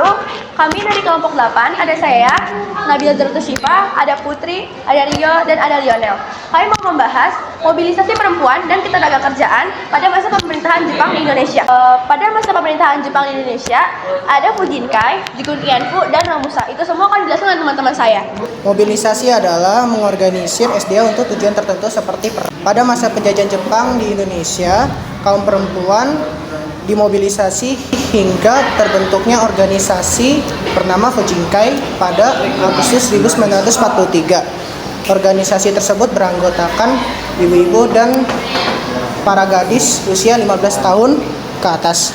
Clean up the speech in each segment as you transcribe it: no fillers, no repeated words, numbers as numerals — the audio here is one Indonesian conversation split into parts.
Halo, kami dari kelompok 8, ada saya, Nabila Zartushifa, ada Putri, ada Rio, dan ada Lionel. Kami mau membahas mobilisasi perempuan dan ketenagakerjaan pada masa pemerintahan Jepang di Indonesia. Pada masa pemerintahan Jepang di Indonesia, ada Fujinkai, Jigun Ianfu, dan Romusa. Itu semua akan dijelaskan oleh teman-teman saya. Mobilisasi adalah mengorganisir SDA untuk tujuan tertentu seperti pada masa penjajahan Jepang di Indonesia, kaum perempuan dimobilisasi hingga terbentuknya organisasi bernama Fujinkai pada Agustus 1943. Organisasi tersebut beranggotakan ibu-ibu dan para gadis usia 15 tahun ke atas.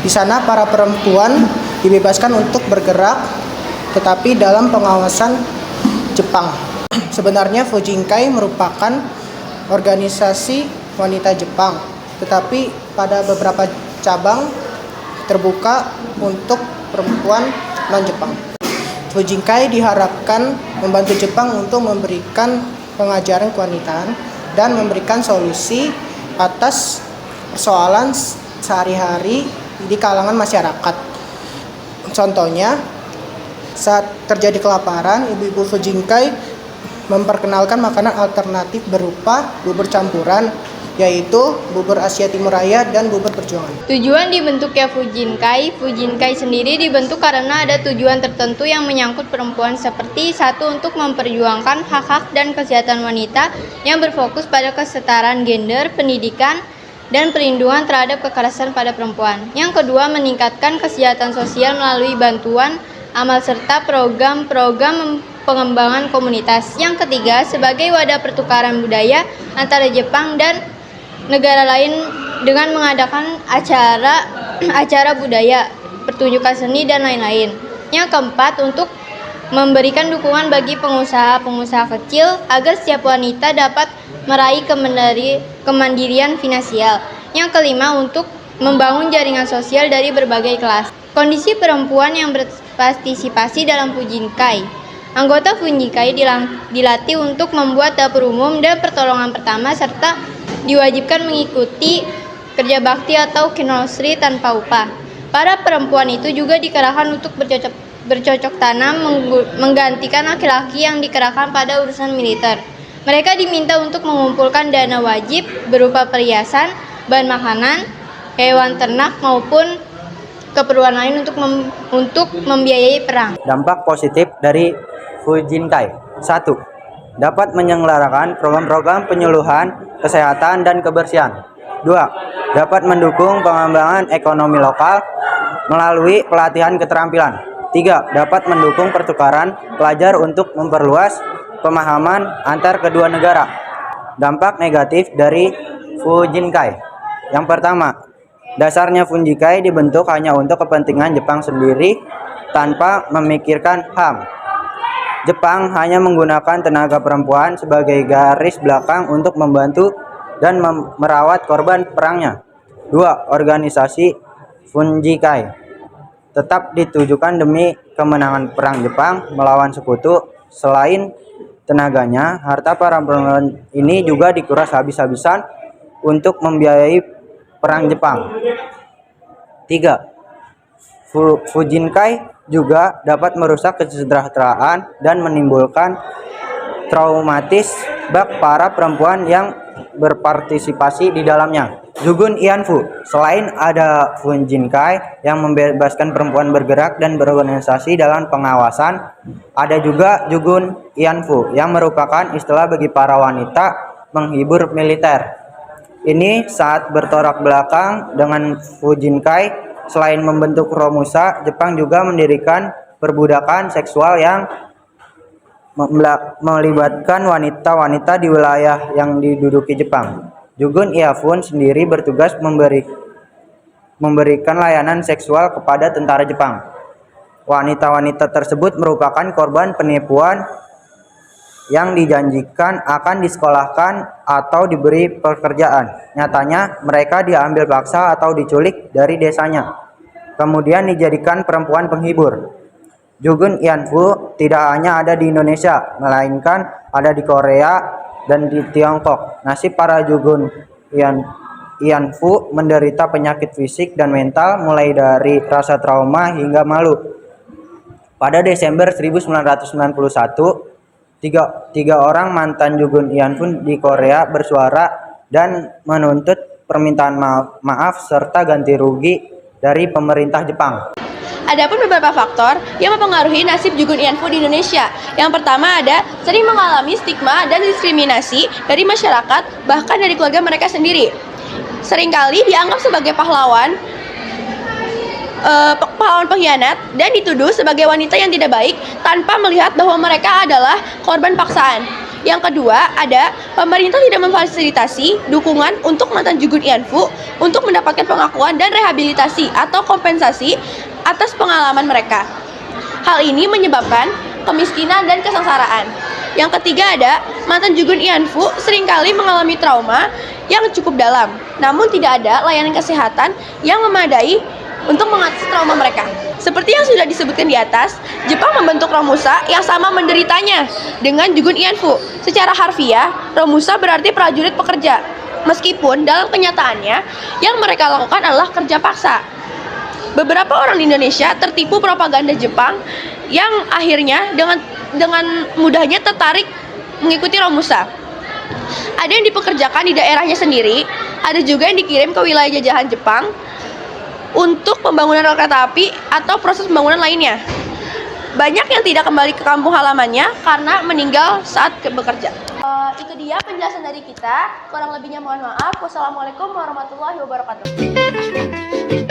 Di sana para perempuan dibebaskan untuk bergerak tetapi dalam pengawasan Jepang. Sebenarnya Fujinkai merupakan organisasi wanita Jepang, tetapi pada beberapa cabang terbuka untuk perempuan non-Jepang. Fujinkai diharapkan membantu Jepang untuk memberikan pengajaran kewanitaan dan memberikan solusi atas persoalan sehari-hari di kalangan masyarakat. Contohnya, saat terjadi kelaparan, ibu-ibu Fujinkai memperkenalkan makanan alternatif berupa bubur campuran, yaitu bubur Asia Timur Raya dan bubur perjuangan. Tujuan dibentuknya Fujinkai sendiri dibentuk karena ada tujuan tertentu yang menyangkut perempuan seperti satu, untuk memperjuangkan hak-hak dan kesehatan wanita yang berfokus pada kesetaraan gender, pendidikan, dan perlindungan terhadap kekerasan pada perempuan. Yang kedua, meningkatkan kesejahteraan sosial melalui bantuan amal serta program-program pengembangan komunitas. Yang ketiga, sebagai wadah pertukaran budaya antara Jepang dan negara lain dengan mengadakan acara budaya, pertunjukan seni, dan lain-lain. Yang keempat, untuk memberikan dukungan bagi pengusaha-pengusaha kecil agar setiap wanita dapat meraih kemandirian finansial. Yang kelima, untuk membangun jaringan sosial dari berbagai kelas. Kondisi perempuan yang berpartisipasi dalam Fujinkai. Anggota Fujinkai dilatih untuk membuat dapur umum dan pertolongan pertama serta diwajibkan mengikuti kerja bakti atau kinosri tanpa upah. Para perempuan itu juga dikerahkan untuk bercocok tanam menggantikan laki-laki yang dikerahkan pada urusan militer. Mereka diminta untuk mengumpulkan dana wajib berupa perhiasan, bahan makanan, hewan ternak maupun keperluan lain untuk membiayai perang. Dampak positif dari Fujinkai. 1. Dapat menyelenggarakan program-program penyuluhan kesehatan dan kebersihan. 2. Dapat mendukung pengembangan ekonomi lokal melalui pelatihan keterampilan. 3. Dapat mendukung pertukaran pelajar untuk memperluas pemahaman antar kedua negara. Dampak negatif dari Fujinkai. Yang pertama, dasarnya Fujinkai dibentuk hanya untuk kepentingan Jepang sendiri tanpa memikirkan HAM. Jepang hanya menggunakan tenaga perempuan sebagai garis belakang untuk membantu dan merawat korban perangnya. 2. Organisasi Fujinkai tetap ditujukan demi kemenangan perang Jepang melawan sekutu. Selain tenaganya, harta para perempuan ini juga dikuras habis-habisan untuk membiayai perang Jepang. 3. Fujinkai juga dapat merusak kesejahteraan dan menimbulkan traumatis bagi para perempuan yang berpartisipasi di dalamnya. Jugun Ianfu. Selain ada Fujinkai yang membebaskan perempuan bergerak dan berorganisasi dalam pengawasan, ada juga Jugun Ianfu yang merupakan istilah bagi para wanita menghibur militer. Ini saat bertolak belakang dengan Fujinkai. Selain membentuk Romusa, Jepang juga mendirikan perbudakan seksual yang melibatkan wanita-wanita di wilayah yang diduduki Jepang. Jugun Ianfu sendiri bertugas memberikan layanan seksual kepada tentara Jepang. Wanita-wanita tersebut merupakan korban penipuan yang dijanjikan akan disekolahkan atau diberi pekerjaan. Nyatanya mereka diambil paksa atau diculik dari desanya, kemudian dijadikan perempuan penghibur. Jugun Ianfu tidak hanya ada di Indonesia, melainkan ada di Korea dan di Tiongkok. Nasib para Jugun Ianfu menderita penyakit fisik dan mental, mulai dari rasa trauma hingga malu. Pada Desember 1991, tiga orang mantan Jugun Ianfu di Korea bersuara dan menuntut permintaan maaf serta ganti rugi dari pemerintah Jepang. Adapun beberapa faktor yang mempengaruhi nasib Jugun Ianfu di Indonesia. Yang pertama ada sering mengalami stigma dan diskriminasi dari masyarakat, bahkan dari keluarga mereka sendiri. Seringkali dianggap sebagai pahlawan pengkhianat dan dituduh sebagai wanita yang tidak baik tanpa melihat bahwa mereka adalah korban paksaan. Yang kedua, ada pemerintah tidak memfasilitasi dukungan untuk mantan Jugun Ianfu untuk mendapatkan pengakuan dan rehabilitasi atau kompensasi atas pengalaman mereka. Hal ini menyebabkan kemiskinan dan kesengsaraan. Yang ketiga ada mantan Jugun Ianfu seringkali mengalami trauma yang cukup dalam, namun tidak ada layanan kesehatan yang memadai untuk mengatasi trauma mereka. Seperti yang sudah disebutkan di atas, Jepang membentuk Romusa yang sama menderitanya dengan Jugun Ianfu. Secara harfiah, Romusa berarti prajurit pekerja. Meskipun dalam kenyataannya, yang mereka lakukan adalah kerja paksa. Beberapa orang di Indonesia tertipu propaganda Jepang yang akhirnya dengan mudahnya tertarik mengikuti Romusa. Ada yang dipekerjakan di daerahnya sendiri, ada juga yang dikirim ke wilayah jajahan Jepang untuk pembangunan rel kereta api atau proses pembangunan lainnya. Banyak yang tidak kembali ke kampung halamannya karena meninggal saat bekerja. Itu dia penjelasan dari kita. Kurang lebihnya mohon maaf. Wassalamualaikum warahmatullahi wabarakatuh.